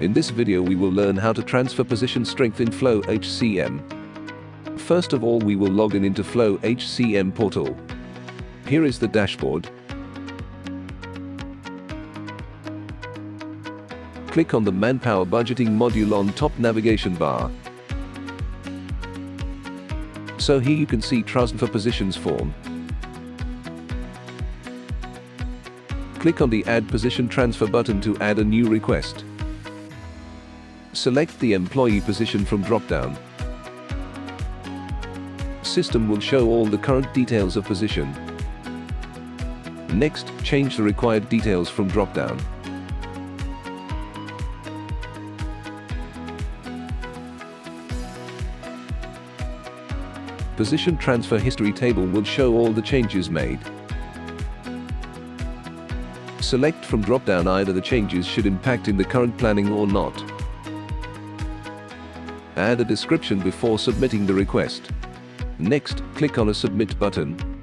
In this video we will learn how to transfer position strength in FlowHCM. First of all, we will log in into FlowHCM portal. Here is the dashboard. Click on the Manpower Budgeting module on top navigation bar. So here you can see Transfer Positions form. Click on the Add Position Transfer button to add a new request. Select the employee position from drop-down. System will show all the current details of position. Next, change the required details from drop-down. Position Transfer History table will show all the changes made. Select from drop-down either the changes should impact in the current planning or not. Add a description before submitting the request. Next, click on a Submit button.